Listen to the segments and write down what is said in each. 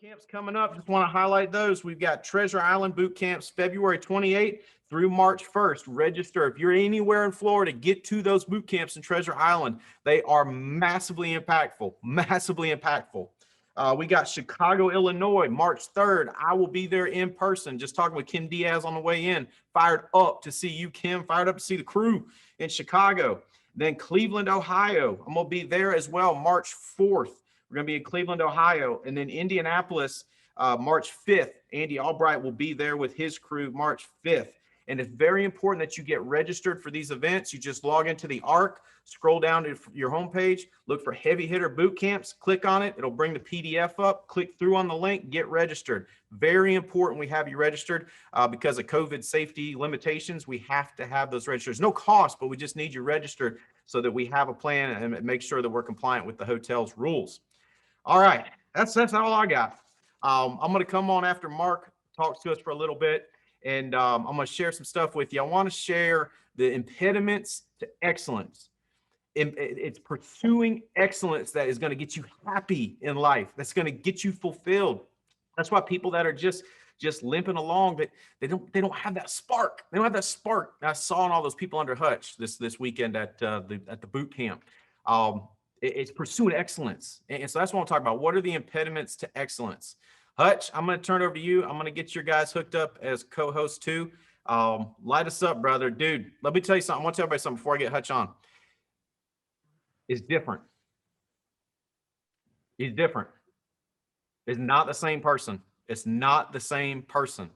camps coming up. Just want to highlight those. We've got Treasure Island boot camps February 28th through March 1st. Register. If you're anywhere in Florida, get to those boot camps in Treasure Island. They are massively impactful, massively impactful. We got Chicago, Illinois, March 3rd. I will be there in person. Just talking with Kim Diaz on the way in. Fired up to see you, Kim. Fired up to see the crew in Chicago. Then Cleveland, Ohio. I'm going to be there as well, March 4th. We're going to be in Cleveland, Ohio. And then Indianapolis, March 5th. Andy Albright will be there with his crew March 5th. And it's very important that you get registered for these events. You just log into the ARC, scroll down to your homepage, look for Heavy Hitter Boot Camps, click on it. It'll bring the PDF up, click through on the link, get registered. Very important we have you registered because of COVID safety limitations. We have to have those registers. No cost, but we just need you registered so that we have a plan and make sure that we're compliant with the hotel's rules. All right, that's all I got. I'm going to come on after Mark talks to us for a little bit. And I'm going to share some stuff with you. I want to share the impediments to excellence. It's pursuing excellence that is going to get you happy in life. That's going to get you fulfilled. That's why people that are just limping along, that they don't have that spark. They don't have that spark. I saw in all those people under Hutch this weekend at the boot camp. It's pursuing excellence. And so that's what I'm talking about. What are the impediments to excellence? Hutch, I'm going to turn it over to you. I'm going to get your guys hooked up as co-hosts too. Light us up, brother. Dude, let me tell you something. I want to tell everybody something before I get Hutch on. It's different. He's different. It's not the same person. It's not the same person.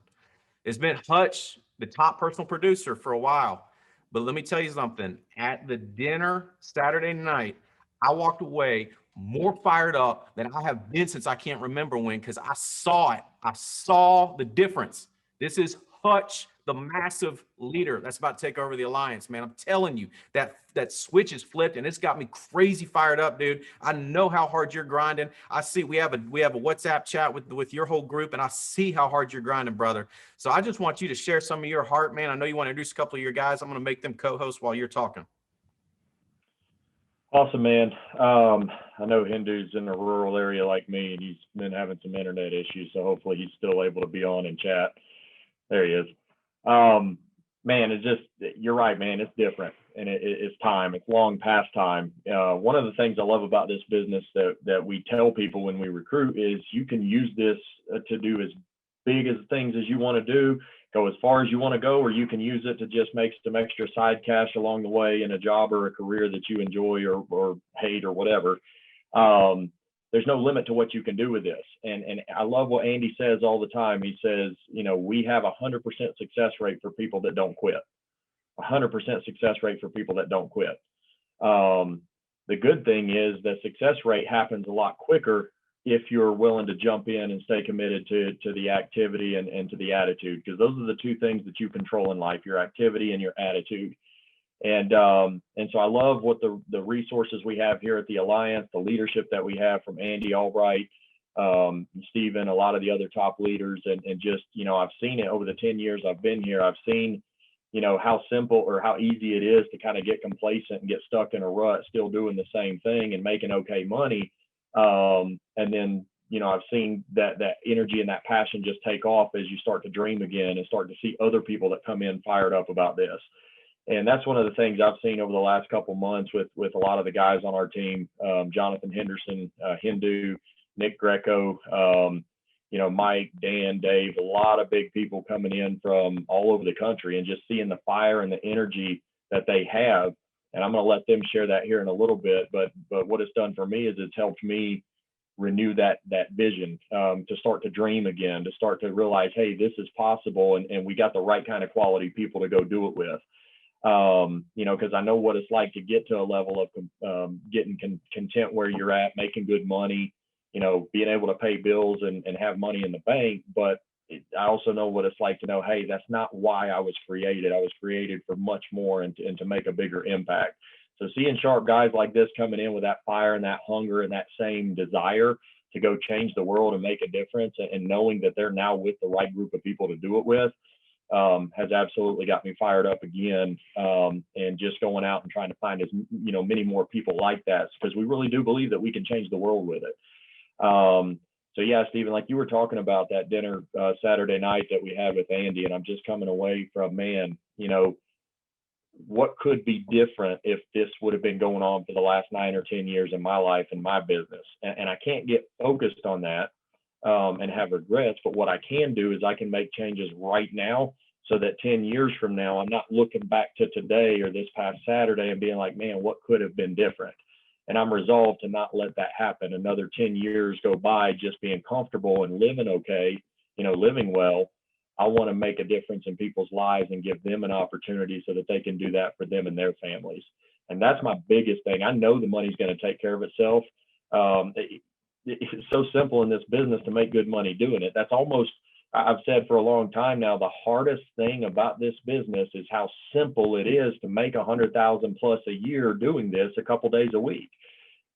It's been Hutch, the top personal producer, for a while. But let me tell you something. At the dinner Saturday night, I walked away more fired up than I have been since I can't remember when, because I saw it. I saw the difference. This is Hutch, the massive leader that's about to take over the Alliance, man. I'm telling you, that switch is flipped, and it's got me crazy fired up, dude. I know how hard you're grinding. I see we have a WhatsApp chat with your whole group, and I see how hard you're grinding, brother. So I just want you to share some of your heart, man. I know you want to introduce a couple of your guys. I'm going to make them co-hosts while you're talking. Awesome, man. I know Hindu's in a rural area like me, and he's been having some internet issues, so hopefully he's still able to be on and chat. There he is. Man, it's just, you're right, man. It's different, and it's time. It's long past time. One of the things I love about this business that we tell people when we recruit is you can use this to do as big as things as you want to do, go as far as you want to go, or you can use it to just make some extra side cash along the way in a job or a career that you enjoy or hate or whatever. There's no limit to what you can do with this. And I love what Andy says all the time. He says, we have 100% success rate for people that don't quit. 100% success rate for people that don't quit. The good thing is the success rate happens a lot quicker if you're willing to jump in and stay committed to the activity and to the attitude, because those are the two things that you control in life, your activity and your attitude. And so I love what the resources we have here at the Alliance, the leadership that we have from Andy Albright, Stephen, a lot of the other top leaders, and just, I've seen it over the 10 years I've been here. I've seen, how simple or how easy it is to kind of get complacent and get stuck in a rut, still doing the same thing and making okay money. And then, I've seen that energy and that passion just take off as you start to dream again and start to see other people that come in fired up about this. And that's one of the things I've seen over the last couple of months with a lot of the guys on our team, Jonathan Henderson, Hindu, Nick Greco, Mike, Dan, Dave, a lot of big people coming in from all over the country, and just seeing the fire and the energy that they have. And I'm going to let them share that here in a little bit. But what it's done for me is it's helped me renew that vision, to start to dream again, to start to realize, hey, this is possible. And we got the right kind of quality people to go do it with. Because I know what it's like to get to a level of getting content where you're at, making good money, being able to pay bills and have money in the bank. But I also know what it's like to know, hey, that's not why I was created. I was created for much more and to make a bigger impact. So seeing sharp guys like this coming in with that fire and that hunger and that same desire to go change the world and make a difference, and knowing that they're now with the right group of people to do it with, has absolutely got me fired up again, and just going out and trying to find as many more people like that, because we really do believe that we can change the world with it. So yeah, Stephen, like you were talking about that dinner Saturday night that we had with Andy, and I'm just coming away from, man, you know, what could be different if this would have been going on for the last 9 or 10 years in my life and my business? And I can't get focused on that and have regrets. But what I can do is I can make changes right now so that 10 years from now, I'm not looking back to today or this past Saturday and being like, man, what could have been different? And I'm resolved to not let that happen. Another 10 years go by just being comfortable and living okay, you know, living well. I want to make a difference in people's lives and give them an opportunity so that they can do that for them and their families. And that's my biggest thing. I know the money's going to take care of itself. It's so simple in this business to make good money doing it. That's almost, I've said for a long time now, the hardest thing about this business is how simple it is to make 100,000 plus a year doing this a couple days a week.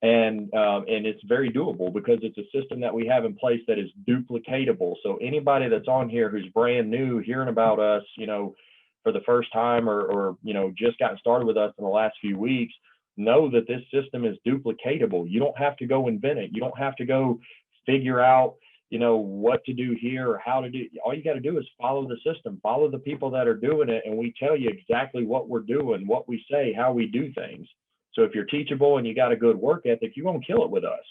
And it's very doable because it's a system that we have in place that is duplicatable. So anybody that's on here who's brand new, hearing about us, you know, for the first time or you know, just gotten started with us in the last few weeks, know that this system is duplicatable. You don't have to go invent it. You don't have to go figure out, you know, what to do here or how to do. All you got to do is follow the system, follow the people that are doing it, and we tell you exactly what we're doing, what we say, how we do things. So if you're teachable and you got a good work ethic, you're going to kill it with us.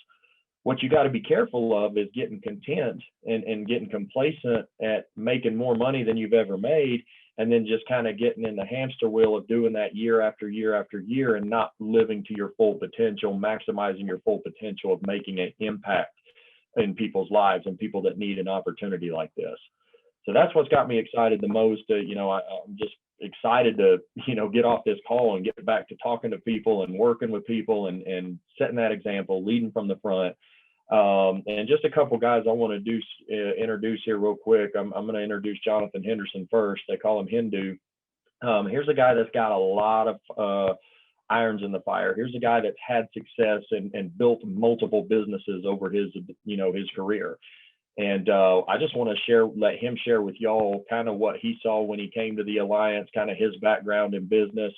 What you got to be careful of is getting content and getting complacent at making more money than you've ever made, and then just kind of getting in the hamster wheel of doing that year after year after year and not living to your full potential, maximizing your full potential of making an impact in people's lives and people that need an opportunity like this. So that's what's got me excited the most. You know, I'm just excited to, you know, get off this call and get back to talking to people and working with people and setting that example, leading from the front. And just a couple guys I want to introduce here real quick. I'm going to introduce Jonathan Henderson first. They call him Hindu. Here's a guy that's got a lot of irons in the fire. Here's a guy that's had success and built multiple businesses over his, you know, his career. And I just want to let him share with y'all kind of what he saw when he came to the Alliance, kind of his background in business,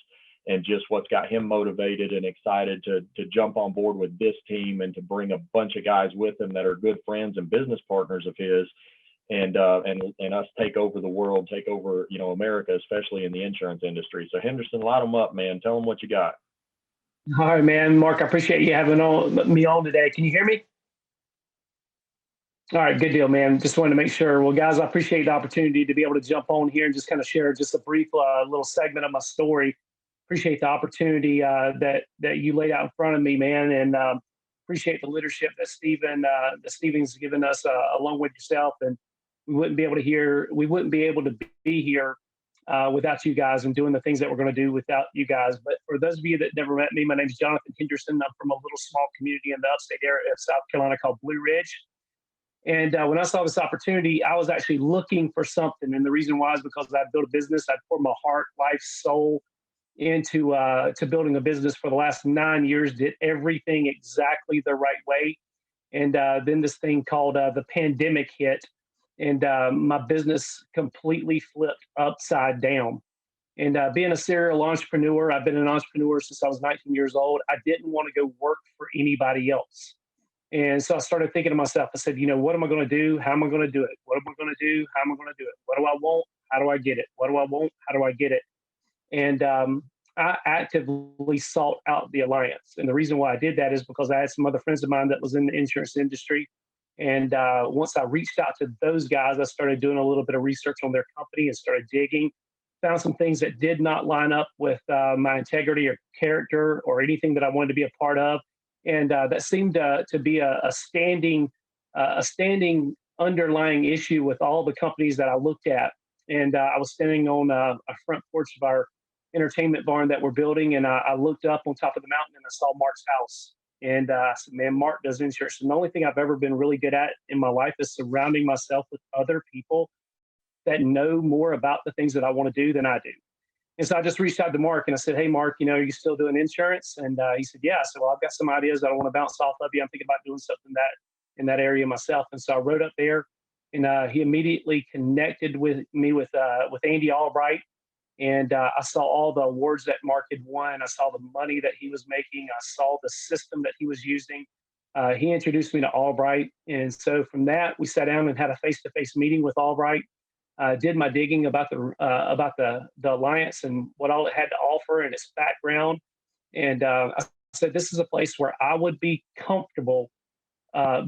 and just what's got him motivated and excited to jump on board with this team and to bring a bunch of guys with him that are good friends and business partners of his, and us take over the world, take over, you know, America, especially in the insurance industry. So Henderson, light them up, man. Tell them what you got. All right, man. Mark, I appreciate you having me on today. Can you hear me? All right, good deal, man. Just wanted to make sure. Well, guys, I appreciate the opportunity to be able to jump on here and just kind of share just a brief little segment of my story. Appreciate the opportunity that you laid out in front of me, man, and appreciate the leadership that Stephen's given us along with yourself. And we wouldn't be able to be here without you guys and doing the things that we're going to do without you guys. But for those of you that never met me, my name is Jonathan Henderson. I'm from a little small community in the upstate area of South Carolina called Blue Ridge. And when I saw this opportunity, I was actually looking for something. And the reason why is because I built a business. I poured my heart, life, soul into to building a business for the last 9 years, did everything exactly the right way. And then this thing called the pandemic hit, and my business completely flipped upside down. And being a serial entrepreneur, I've been an entrepreneur since I was 19 years old. I didn't want to go work for anybody else. And so I started thinking to myself, I said, you know, what am I going to do? How am I going to do it? What am I going to do? How am I going to do it? What do I want? How do I get it? What do I want? How do I get it? And I actively sought out the Alliance. And the reason why I did that is because I had some other friends of mine that was in the insurance industry. And once I reached out to those guys, I started doing a little bit of research on their company and started digging, found some things that did not line up with my integrity or character or anything that I wanted to be a part of. And that seemed to be a standing underlying issue with all the companies that I looked at. And I was standing on a front porch of our entertainment barn that we're building, and I looked up on top of the mountain and I saw Mark's house. And I said, man, Mark does insurance. And the only thing I've ever been really good at in my life is surrounding myself with other people that know more about the things that I want to do than I do. And so I just reached out to Mark and I said, hey, Mark, you know, are you still doing insurance? And he said, yeah. So well, I've got some ideas that I want to bounce off of you. I'm thinking about doing something in that area myself. And so I wrote up there, and he immediately connected with me with Andy Albright. And I saw all the awards that Mark had won. I saw the money that he was making. I saw the system that he was using. He introduced me to Albright. And so from that, we sat down and had a face-to-face meeting with Albright. Did my digging about the alliance and what all it had to offer and its background. And I said, this is a place where I would be comfortable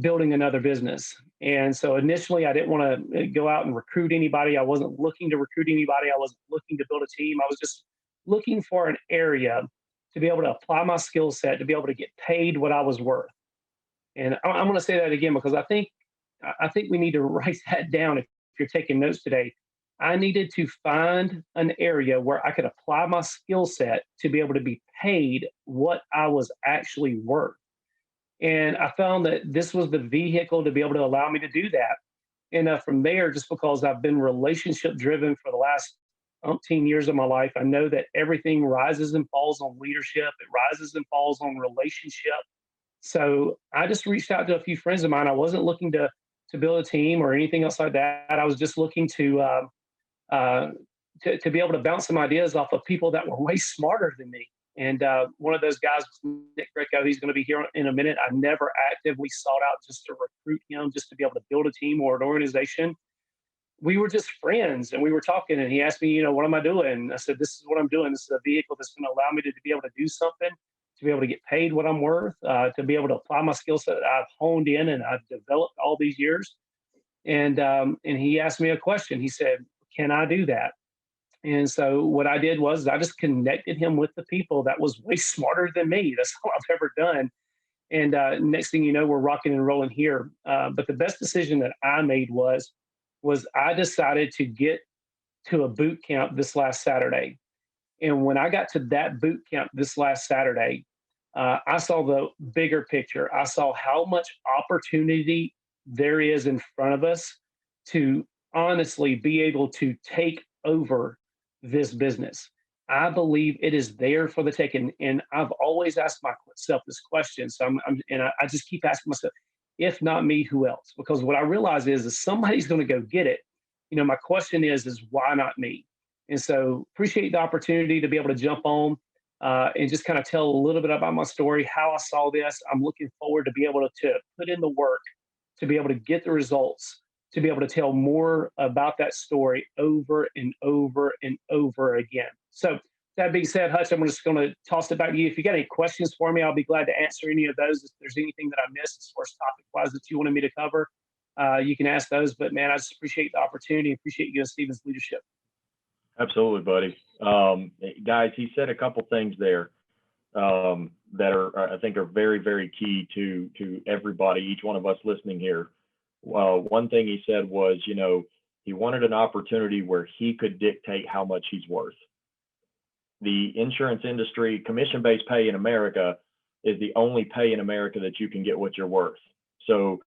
building another business. And so initially, I didn't want to go out and recruit anybody. I wasn't looking to recruit anybody. I wasn't looking to build a team. I was just looking for an area to be able to apply my skill set, to be able to get paid what I was worth. And I'm going to say that again because I think we need to write that down if you're taking notes today. I needed to find an area where I could apply my skill set to be able to be paid what I was actually worth. And I found that this was the vehicle to be able to allow me to do that. And from there, just because I've been relationship driven for the last umpteen years of my life, I know that everything rises and falls on leadership. It rises and falls on relationship. So I just reached out to a few friends of mine. I wasn't looking to build a team or anything else like that. I was just looking to be able to bounce some ideas off of people that were way smarter than me. And one of those guys was Nick Greco. He's going to be here in a minute. I never actively sought out just to recruit him, just to be able to build a team or an organization. We were just friends and we were talking and he asked me, what am I doing? And I said, this is what I'm doing. This is a vehicle that's going to allow me to be able to do something, to be able to get paid what I'm worth, to be able to apply my skill set that I've honed in and I've developed all these years. And he asked me a question. He said, can I do that? And so what I did was I just connected him with the people that was way smarter than me. That's all I've ever done. And next thing you know, we're rocking and rolling here. But the best decision that I made was I decided to get to a boot camp this last Saturday. And when I got to that boot camp this last Saturday, I saw the bigger picture. I saw how much opportunity there is in front of us to honestly be able to take over this business. I believe it is there for the taking. And I've always asked myself this question. So I just keep asking myself, if not me, who else? Because what I realize is somebody's going to go get it. My question is why not me? And so appreciate the opportunity to be able to jump on and just kind of tell a little bit about my story, how I saw this. I'm looking forward to be able to put in the work, to be able to get the results, to be able to tell more about that story over and over and over again. So that being said, Hutch, I'm just going to toss it back to you. If you got any questions for me, I'll be glad to answer any of those. If there's anything that I missed as far as topic-wise that you wanted me to cover, you can ask those. But, man, I just appreciate the opportunity. Appreciate you and Stephen's leadership. Absolutely, buddy. Guys, he said a couple things there that I think are very, very key to everybody, each one of us listening here. One thing he said was, he wanted an opportunity where he could dictate how much he's worth. The insurance industry, commission-based pay in America is the only pay in America that you can get what you're worth. So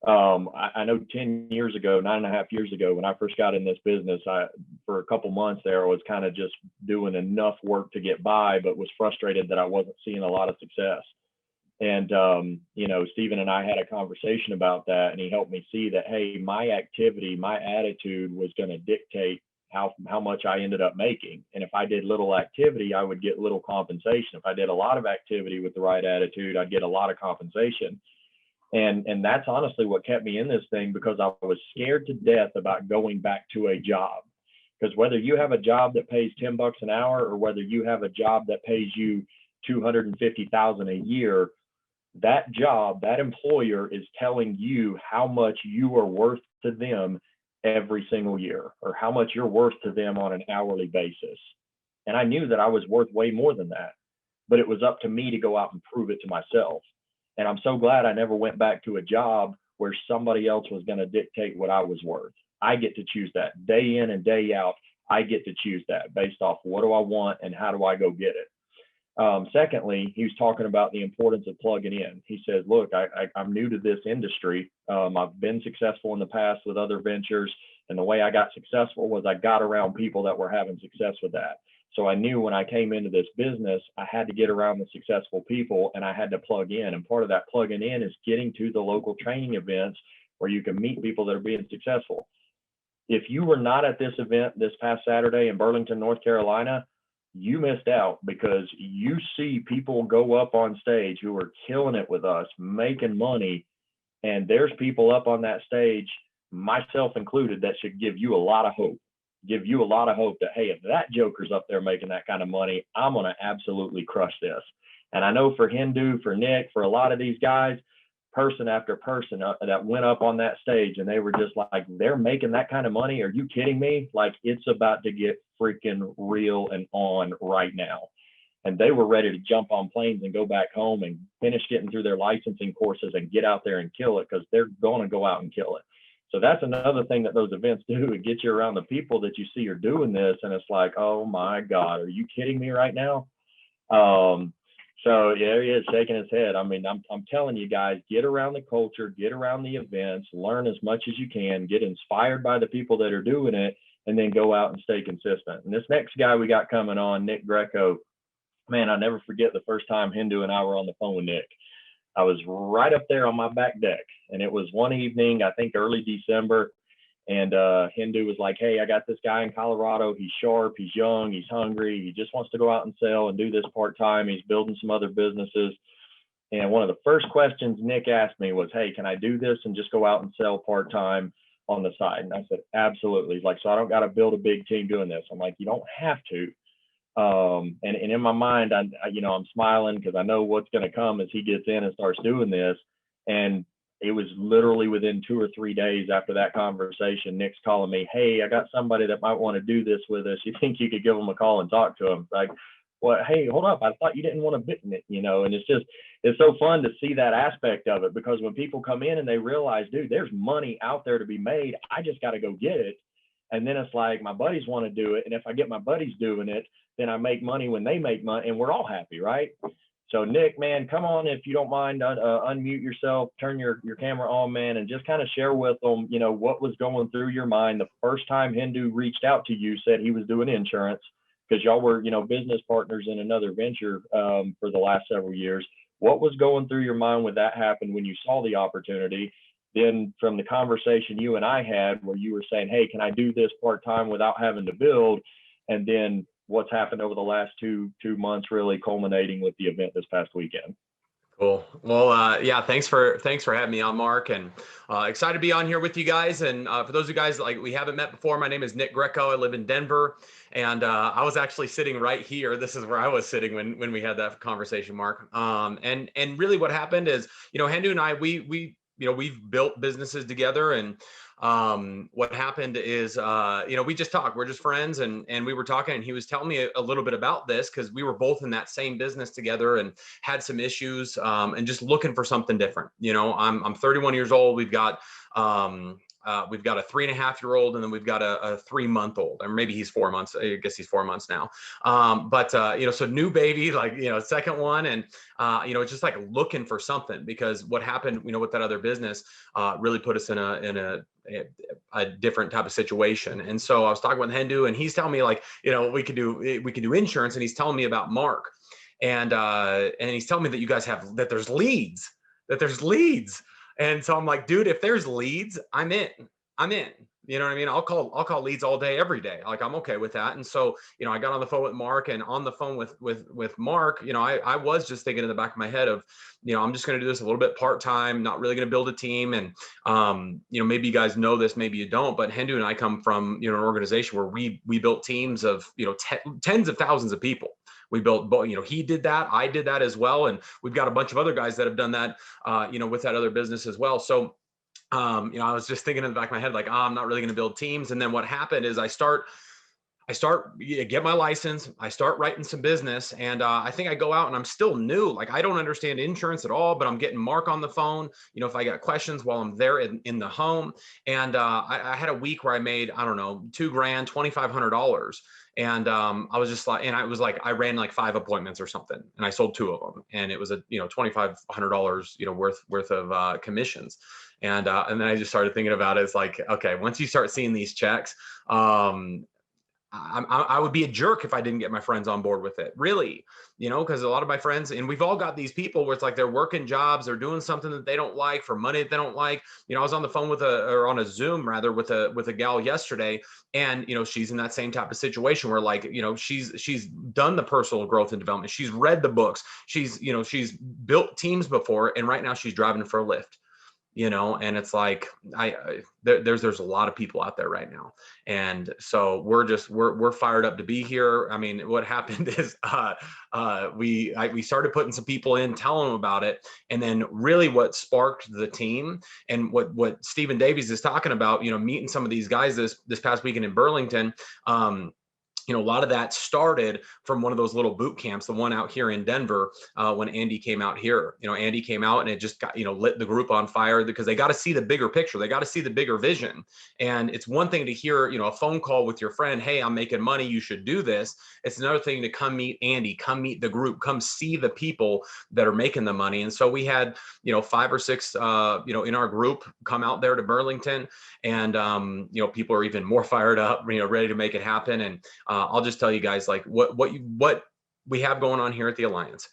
I know 10 years ago, 9.5 years ago, when I first got in this business, for a couple months there, I was kind of just doing enough work to get by, but was frustrated that I wasn't seeing a lot of success. And, Stephen and I had a conversation about that, and he helped me see that, hey, my activity, my attitude was going to dictate how much I ended up making. And if I did little activity, I would get little compensation. If I did a lot of activity with the right attitude, I'd get a lot of compensation. And that's honestly what kept me in this thing, because I was scared to death about going back to a job. Because whether you have a job that pays $10 an hour or whether you have a job that pays you $250,000 a year, that job, that employer is telling you how much you are worth to them every single year, or how much you're worth to them on an hourly basis. And I knew that I was worth way more than that, but it was up to me to go out and prove it to myself. And I'm so glad I never went back to a job where somebody else was going to dictate what I was worth. I get to choose that day in and day out. I get to choose that based off what do I want and how do I go get it. Secondly, he was talking about the importance of plugging in. He says, look, I'm new to this industry. I've been successful in the past with other ventures. And the way I got successful was I got around people that were having success with that. So I knew when I came into this business, I had to get around the successful people and I had to plug in. And part of that plugging in is getting to the local training events where you can meet people that are being successful. If you were not at this event this past Saturday in Burlington, North Carolina, you missed out, because you see people go up on stage who are killing it with us, making money. And there's people up on that stage, myself included, that should give you a lot of hope. Give you a lot of hope that, hey, if that joker's up there making that kind of money, I'm going to absolutely crush this. And I know for Hindu, for Nick, for a lot of these guys, person after person that went up on that stage, and they were just like, they're making that kind of money. Are you kidding me? Like, it's about to get freaking real and on right now. And they were ready to jump on planes and go back home and finish getting through their licensing courses and get out there and kill it, because they're going to go out and kill it. So that's another thing that those events do. It gets you around the people that you see are doing this, and it's like, oh my God, are you kidding me right now? So yeah, he is shaking his head. I mean, I'm telling you guys, get around the culture, get around the events, learn as much as you can, get inspired by the people that are doing it, and then go out and stay consistent. And this next guy we got coming on, Nick Greco, man, I'll never forget the first time Hindu and I were on the phone with Nick. I was right up there on my back deck, and it was one evening, I think early December, and Hindu was like, hey, I got this guy in Colorado. He's sharp, he's young, he's hungry. He just wants to go out and sell and do this part-time. He's building some other businesses. And one of the first questions Nick asked me was, hey, can I do this and just go out and sell part-time on the side? And I said, absolutely. He's like, so I don't got to build a big team doing this. I'm like, you don't have to. And in my mind, I'm smiling, because I know what's going to come as he gets in and starts doing this. And it was literally within 2 or 3 days after that conversation, Nick's calling me, hey, I got somebody that might want to do this with us. You think you could give them a call and talk to them? Like, well, hey, hold up. I thought you didn't want to bid in it, and it's so fun to see that aspect of it, because when people come in and they realize, dude, there's money out there to be made. I just got to go get it. And then it's like, my buddies want to do it. And if I get my buddies doing it, then I make money when they make money, and we're all happy, right? So Nick, man, come on, if you don't mind, unmute yourself, turn your camera on, man, and just kind of share with them, what was going through your mind the first time Hindu reached out to you, said he was doing insurance, because y'all were, business partners in another venture for the last several years. What was going through your mind when that happened, when you saw the opportunity? Then from the conversation you and I had, where you were saying, hey, can I do this part-time without having to build? And then what's happened over the last two months, really culminating with the event this past weekend. Cool. Well, yeah, thanks for having me on, Mark, and excited to be on here with you guys. And for those of you guys like we haven't met before, my name is Nick Greco. I live in Denver, and I was actually sitting right here. This is where I was sitting when we had that conversation, Mark. And really what happened is, Hindu and I, we've built businesses together, and what happened is, we just talked, we're just friends, and we were talking, and he was telling me a little bit about this, because we were both in that same business together and had some issues, and just looking for something different. I'm 31 years old. We've got a 3.5-year-old, and then we've got a 3-month-old, or maybe he's 4 months. I guess he's 4 months now. So new baby, like, second one. And, it's just like looking for something, because what happened, with that other business, really put us in a different type of situation. And so I was talking with Hindu, and he's telling me, like, we could do insurance. And he's telling me about Mark, and he's telling me that you guys that there's leads. And so I'm like, dude, if there's leads, I'm in. You know what I mean? I'll call leads all day, every day. Like, I'm okay with that. And so, I got on the phone with Mark, and on the phone with Mark, I was just thinking in the back of my head of, I'm just going to do this a little bit part-time, not really going to build a team. And, maybe you guys know this, maybe you don't, but Hindu and I come from, an organization where we built teams of, tens of thousands of people. We built, he did that. I did that as well. And we've got a bunch of other guys that have done that, with that other business as well. So, I was just thinking in the back of my head, like, I'm not really going to build teams. And then what happened is I get my license, I start writing some business, and I think I go out, and I'm still new. Like, I don't understand insurance at all, but I'm getting Mark on the phone, if I got questions while I'm there in the home. And I had a week where I made, I don't know, $2,000, $2,500. And I was just like, and I was like, I ran like 5 appointments or something, and I sold 2 of them, and it was a $2,500 worth of commissions. And then I just started thinking about it. It's like, okay, once you start seeing these checks, I would be a jerk if I didn't get my friends on board with it, really, because a lot of my friends, and we've all got these people where it's like they're working jobs, they're doing something that they don't like for money that they don't like. I was on the phone or on a Zoom rather with a gal yesterday, and she's in that same type of situation where like she's done the personal growth and development, she's read the books, she's built teams before, and right now she's driving for a Lyft. And it's like there's a lot of people out there right now, and so we're fired up to be here. I mean, what happened is we started putting some people in, telling them about it, and then really what sparked the team and what Stephen Davies is talking about, meeting some of these guys this past weekend in Burlington. A lot of that started from one of those little boot camps, the one out here in Denver, when Andy came out here. Andy came out and it just got, lit the group on fire, because they got to see the bigger picture. They got to see the bigger vision. And it's one thing to hear, a phone call with your friend, hey, I'm making money, you should do this. It's another thing to come meet Andy, come meet the group, come see the people that are making the money. And so we had, 5 or 6, in our group come out there to Burlington, and, people are even more fired up, ready to make it happen. And, I'll just tell you guys, like what we have going on here at the Alliance.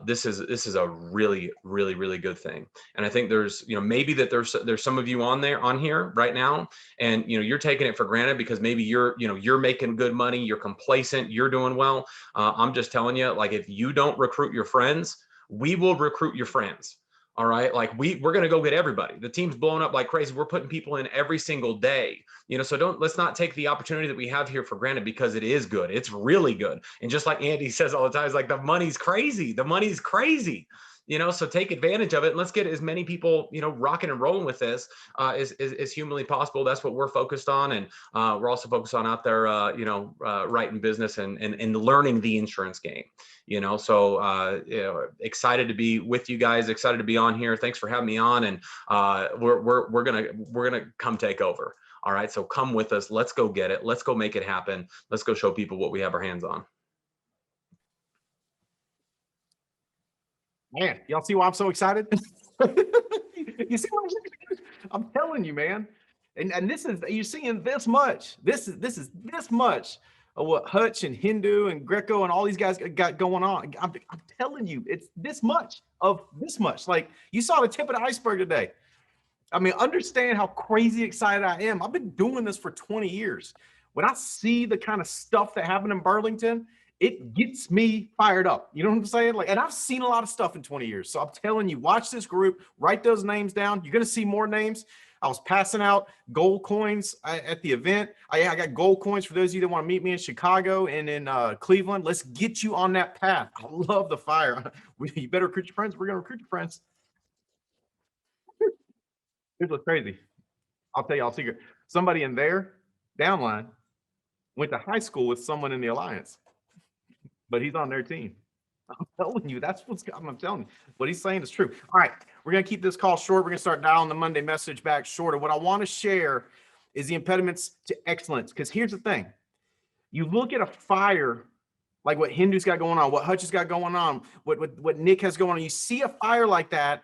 This is a really, really, really good thing. And I think there's, maybe that there's some of you on here right now, and, you're taking it for granted because maybe you're making good money, you're complacent, you're doing well. I'm just telling you, like, if you don't recruit your friends, we will recruit your friends. All right. Like we're going to go get everybody. The team's blowing up like crazy. We're putting people in every single day, so let's not take the opportunity that we have here for granted, because it is good. It's really good. And just like Andy says all the time, it's like the money's crazy. The money's crazy. So take advantage of it, and let's get as many people, rocking and rolling with this as humanly possible. That's what we're focused on. And we're also focused on out there, writing business and learning the insurance game, so excited to be with you guys, excited to be on here. Thanks for having me on. And we're going to come take over. All right. So come with us. Let's go get it. Let's go make it happen. Let's go show people what we have our hands on. Man, y'all see why I'm so excited? You see what I'm telling you, man. And this is, you're seeing this much. This is this much of what Hutch and Hindu and Greco and all these guys got going on. I'm telling you, it's this much of this much. Like, you saw the tip of the iceberg today. I mean, understand how crazy excited I am. I've been doing this for 20 years. When I see the kind of stuff that happened in Burlington, it gets me fired up. You know what I'm saying? Like, and I've seen a lot of stuff in 20 years. So I'm telling you, watch this group, write those names down. You're going to see more names. I was passing out gold coins at the event. I got gold coins for those of you that want to meet me in Chicago and in Cleveland. Let's get you on that path. I love the fire. You better recruit your friends. We're going to recruit your friends. Here's what's crazy. I'll tell you all a secret. Somebody in their downline went to high school with someone in the Alliance, but he's on their team. I'm telling you, that's what's I'm telling you. What he's saying is true. All right, we're going to keep this call short. We're going to start dialing the Monday message back shorter. What I want to share is the impediments to excellence. Because here's the thing. You look at a fire like what Hindu's got going on, what Hutch has got going on, what Nick has going on. You see a fire like that,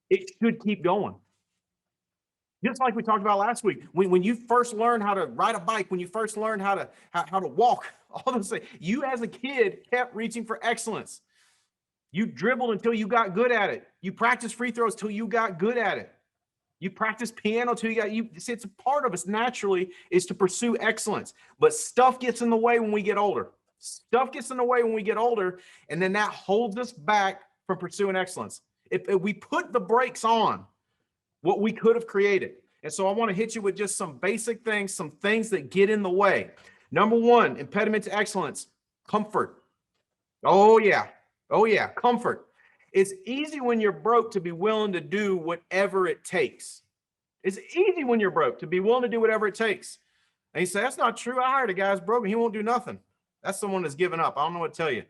it should keep going. Just like we talked about last week, when you first learned how to ride a bike, when you first learned how to walk, all those things, you as a kid kept reaching for excellence. You dribbled until you got good at it. You practiced free throws till you got good at it. You practiced piano till it's a part of us naturally is to pursue excellence. But stuff gets in the way when we get older. Stuff gets in the way when we get older, and then that holds us back from pursuing excellence. If we put the brakes on what we could have created. And so I want to hit you with just some basic things, some things that get in the way. Number one, impediment to excellence, comfort. Oh yeah, comfort. It's easy when you're broke to be willing to do whatever it takes. It's easy when you're broke to be willing to do whatever it takes. And you say, that's not true. I hired a guy who's broke and he won't do nothing. That's someone that's given up. I don't know what to tell you.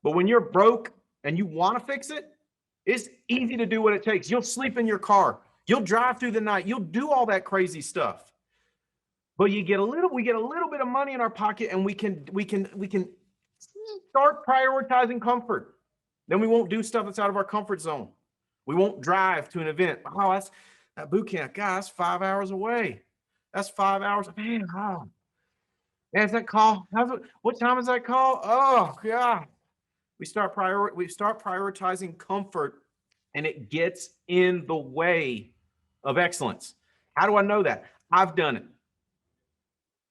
But when you're broke and you want to fix it, it's easy to do what it takes. You'll sleep in your car. You'll drive through the night. You'll do all that crazy stuff. But we get a little bit of money in our pocket, and we can start prioritizing comfort. Then we won't do stuff that's out of our comfort zone. We won't drive to an event. Oh, that boot camp. God, that's 5 hours away. That's 5 hours. Man, oh. Is that call? What time is that call? Oh God. We start prioritizing comfort, and it gets in the way of excellence. How do I know that? I've done it.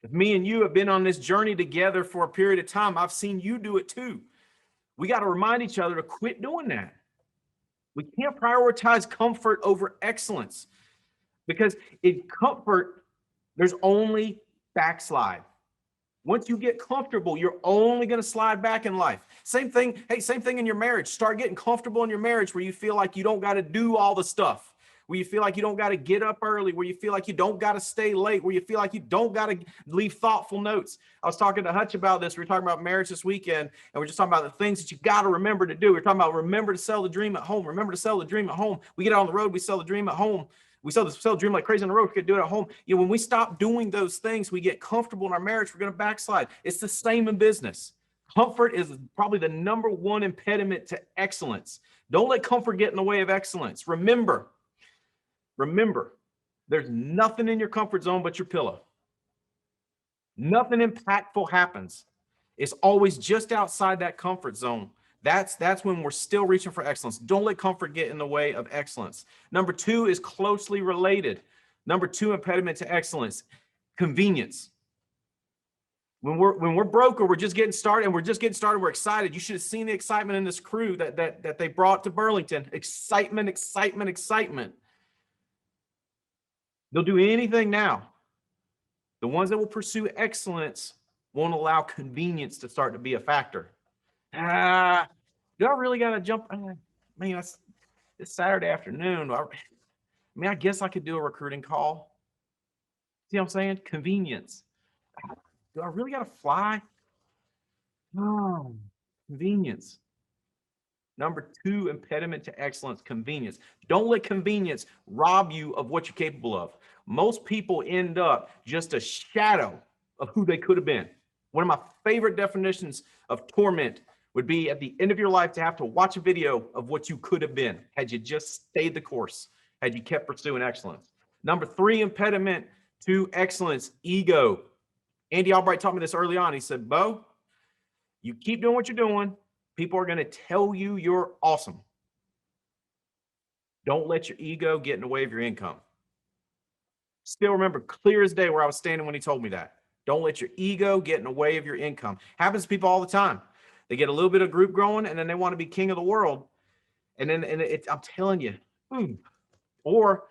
If me and you have been on this journey together for a period of time, I've seen you do it too. We got to remind each other to quit doing that. We can't prioritize comfort over excellence, because in comfort, there's only backslide. Once you get comfortable, you're only going to slide back in life. Same thing. Hey, same thing in your marriage. Start getting comfortable in your marriage where you feel like you don't got to do all the stuff, where you feel like you don't got to get up early, where you feel like you don't got to stay late, where you feel like you don't got to leave thoughtful notes. I was talking to Hutch about this. We were talking about marriage this weekend, and we're just talking about the things that you got to remember to do. We're talking about remember to sell the dream at home. Remember to sell the dream at home. We get out on the road, we sell the dream at home. We sell the dream like crazy on the road. We could do it at home. When we stop doing those things, we get comfortable in our marriage. We're going to backslide. It's the same in business. Comfort is probably the number one impediment to excellence. Don't let comfort get in the way of excellence. Remember, there's nothing in your comfort zone but your pillow. Nothing impactful happens. It's always just outside that comfort zone. That's when we're still reaching for excellence. Don't let comfort get in the way of excellence. Number two is closely related. Number two impediment to excellence, convenience. When we're broke or we're just getting started, we're excited. You should have seen the excitement in this crew that they brought to Burlington. Excitement. They'll do anything now. The ones that will pursue excellence won't allow convenience to start to be a factor. Do I really got to jump? I mean, it's Saturday afternoon. I guess I could do a recruiting call. See what I'm saying? Convenience. Do I really got to fly? No, convenience. Number two impediment to excellence, convenience. Don't let convenience rob you of what you're capable of. Most people end up just a shadow of who they could have been. One of my favorite definitions of torment would be at the end of your life to have to watch a video of what you could have been had you just stayed the course, had you kept pursuing excellence. Number three impediment to excellence, ego. Andy Albright taught me this early on. He said, Bo, you keep doing what you're doing. People are going to tell you you're awesome. Don't let your ego get in the way of your income. Still remember clear as day where I was standing when he told me that. Don't let your ego get in the way of your income. Happens to people all the time. They get a little bit of group growing and then they want to be king of the world. And I'm telling you, or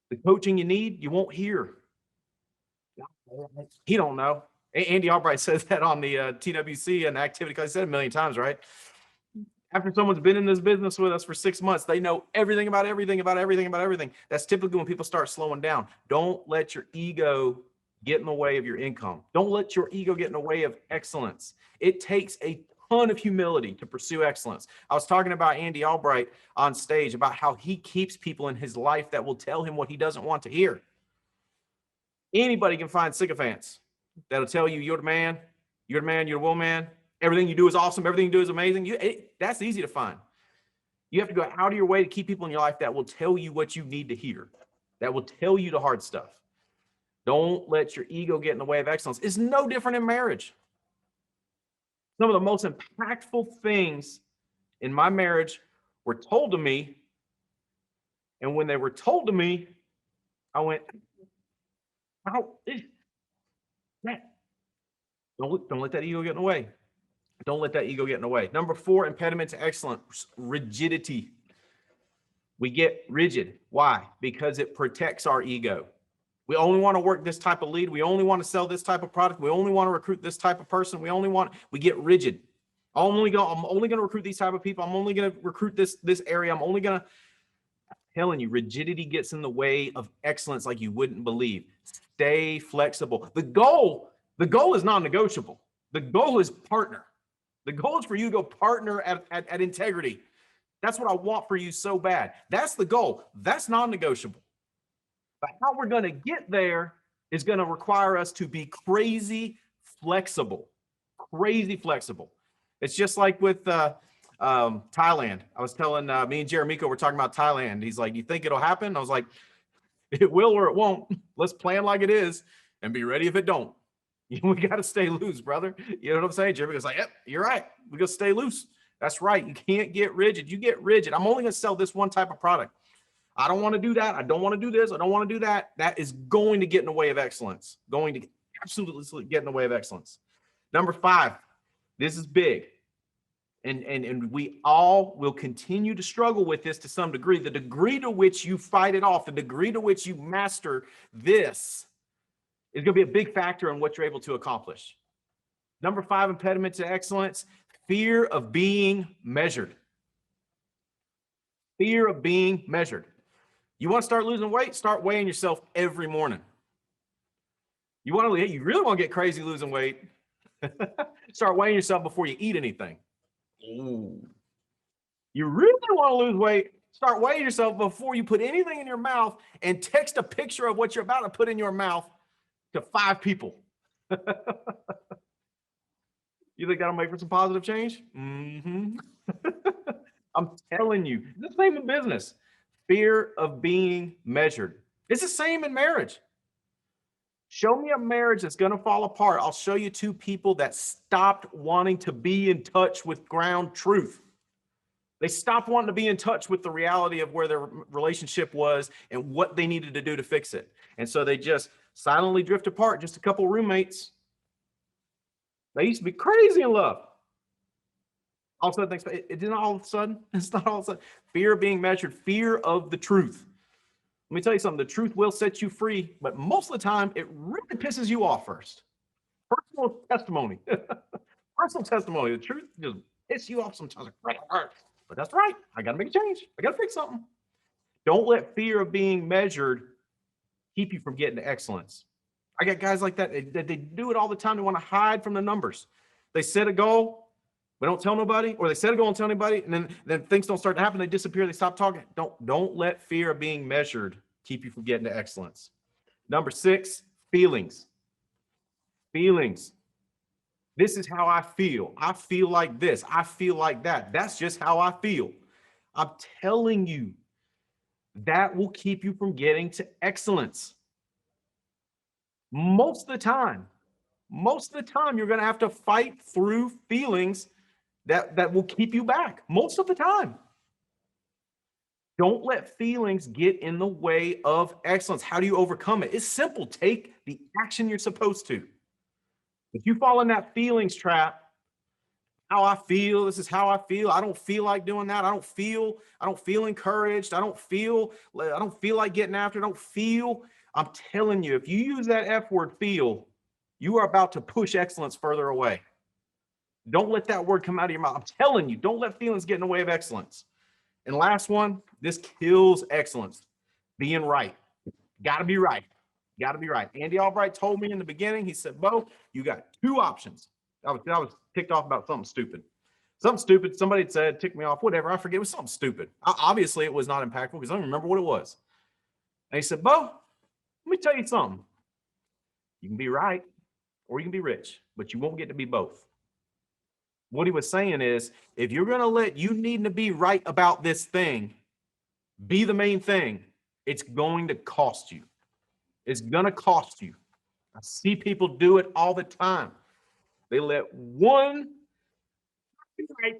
the coaching you need, you won't hear. He don't know. Andy Albright says that on the TWC and activity, because I said it a million times, right? After someone's been in this business with us for 6 months, they know everything about everything. That's typically when people start slowing down. Don't let your ego get in the way of your income. Don't let your ego get in the way of excellence. It takes a ton of humility to pursue excellence. I was talking about Andy Albright on stage about how he keeps people in his life that will tell him what he doesn't want to hear. Anybody can find sycophants that'll tell you you're the man, you're the woman. Everything you do is awesome. Everything you do is amazing. That's easy to find. You have to go out of your way to keep people in your life that will tell you what you need to hear, that will tell you the hard stuff. Don't let your ego get in the way of excellence. It's no different in marriage. Some of the most impactful things in my marriage were told to me. And when they were told to me, I went, how is that? Don't let that ego get in the way. Don't let that ego get in the way. Number four, impediment to excellence, rigidity. We get rigid. Why? Because it protects our ego. We only want to work this type of lead. We only want to sell this type of product. We only want to recruit this type of person. We get rigid. I'm only going to recruit these type of people. I'm only going to recruit this area. I'm telling you, rigidity gets in the way of excellence like you wouldn't believe. Stay flexible. The goal is non-negotiable. The goal is partner. The goal is for you to go partner at integrity. That's what I want for you so bad. That's the goal. That's non-negotiable. But how we're going to get there is going to require us to be crazy flexible. Crazy flexible. It's just like with Thailand. I was telling me and Jeremico, we're talking about Thailand. He's like, you think it'll happen? I was like, it will or it won't. Let's plan like it is and be ready if it don't. We got to stay loose, brother. You know what I'm saying? Jeremy goes like, yep, you're right. We got to stay loose. That's right. You can't get rigid. You get rigid. I'm only going to sell this one type of product. I don't want to do that. I don't want to do this. I don't want to do that. That is going to get in the way of excellence. Going to absolutely get in the way of excellence. Number 5, this is big. And we all will continue to struggle with this to some degree. The degree to which you fight it off, the degree to which you master this is going to be a big factor in what you're able to accomplish. Number 5 impediment to excellence, fear of being measured. Fear of being measured. You want to start losing weight? Start weighing yourself every morning. You really want to get crazy losing weight? Start weighing yourself before you eat anything. Ooh. You really want to lose weight? Start weighing yourself before you put anything in your mouth, and text a picture of what you're about to put in your mouth to 5 people. You think that'll make for some positive change? Mm-hmm. I'm telling you, it's the same in business. Fear of being measured. It's the same in marriage. Show me a marriage that's going to fall apart. I'll show you 2 people that stopped wanting to be in touch with ground truth. They stopped wanting to be in touch with the reality of where their relationship was and what they needed to do to fix it. And so they just silently drift apart, just a couple roommates. They used to be crazy in love. All of a sudden, it's not all of a sudden. It's not all of a sudden. Fear of being measured, fear of the truth. Let me tell you something. The truth will set you free, but most of the time, it really pisses you off first. Personal testimony. Personal testimony. The truth just pisses you off sometimes. But that's right. I got to make a change. I got to fix something. Don't let fear of being measured keep you from getting to excellence. I got guys like that. They do it all the time. They want to hide from the numbers. They set a goal, but don't tell nobody, or they set a goal and tell anybody, and then things don't start to happen. They disappear. They stop talking. Don't let fear of being measured keep you from getting to excellence. Number 6, feelings. Feelings. This is how I feel. I feel like this. I feel like that. That's just how I feel. I'm telling you, that will keep you from getting to excellence. Most of the time, you're going to have to fight through feelings that will keep you back. Most of the time. Don't let feelings get in the way of excellence. How do you overcome it? It's simple. Take the action you're supposed to. If you fall in that feelings trap, how I feel, this is how I feel. I don't feel like doing that. I don't feel encouraged. I don't feel like getting after it. I'm telling you, if you use that F word, feel, you are about to push excellence further away. Don't let that word come out of your mouth. I'm telling you, don't let feelings get in the way of excellence. And last one, this kills excellence. Being right. Got to be right. Got to be right. Andy Albright told me in the beginning, he said, Bo, you got 2 options. I was ticked off about something stupid. Somebody had said, ticked me off, whatever. I forget. It was something stupid. Obviously, it was not impactful because I don't remember what it was. And he said, Bo, let me tell you something. You can be right or you can be rich, but you won't get to be both. What he was saying is, if you're going to let you needing to be right about this thing be the main thing, it's going to cost you. It's going to cost you. I see people do it all the time. They let one be right.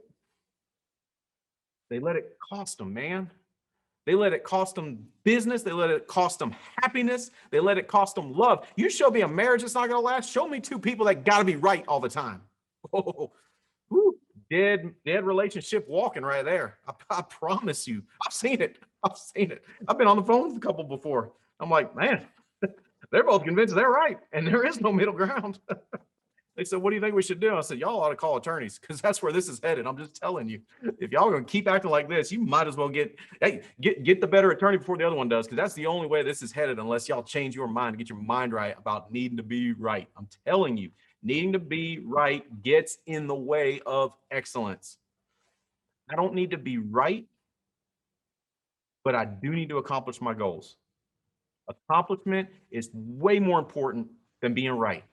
They let it cost them, man. They let it cost them business. They let it cost them happiness. They let it cost them love. You show me a marriage that's not going to last. Show me 2 people that got to be right all the time. Oh, whew, dead relationship walking right there. I promise you. I've seen it. I've been on the phone with a couple before. I'm like, man, they're both convinced they're right, and there is no middle ground. They said, what do you think we should do? I said, y'all ought to call attorneys because that's where this is headed. I'm just telling you, if y'all are going to keep acting like this, you might as well get the better attorney before the other one does, because that's the only way this is headed unless y'all change your mind, get your mind right about needing to be right. I'm telling you, needing to be right gets in the way of excellence. I don't need to be right, but I do need to accomplish my goals. Accomplishment is way more important than being right.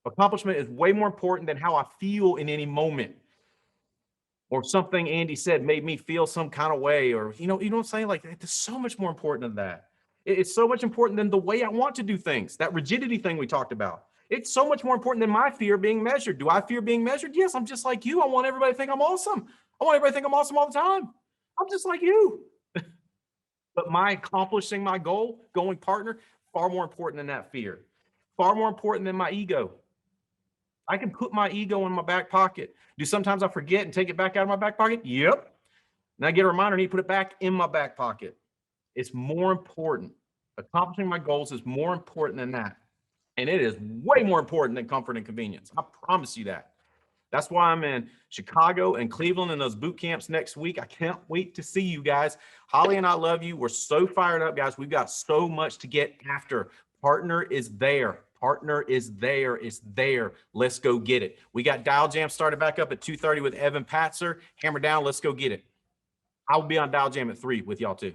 Accomplishment is way more important than how I feel in any moment, or something Andy said made me feel some kind of way, or you know what I'm saying? Like, it's so much more important than that. It's so much important than the way I want to do things. That rigidity thing we talked about. It's so much more important than my fear of being measured. Do I fear being measured? Yes, I'm just like you. I want everybody to think I'm awesome. I want everybody to think I'm awesome all the time. I'm just like you. But my accomplishing my goal, going partner, far more important than that fear. Far more important than my ego. I can put my ego in my back pocket. Do sometimes I forget and take it back out of my back pocket? Yep. And I get a reminder, I need to put it back in my back pocket. It's more important. Accomplishing my goals is more important than that. And it is way more important than comfort and convenience. I promise you that. That's why I'm in Chicago and Cleveland in those boot camps next week. I can't wait to see you guys. Holly and I love you. We're so fired up, guys. We've got so much to get after. Partner is there. Partner is there. It's there. Let's go get it. We got Dial Jam started back up at 2:30 with Evan Patzer. Hammer down. Let's go get it. I will be on Dial Jam at 3 with y'all too.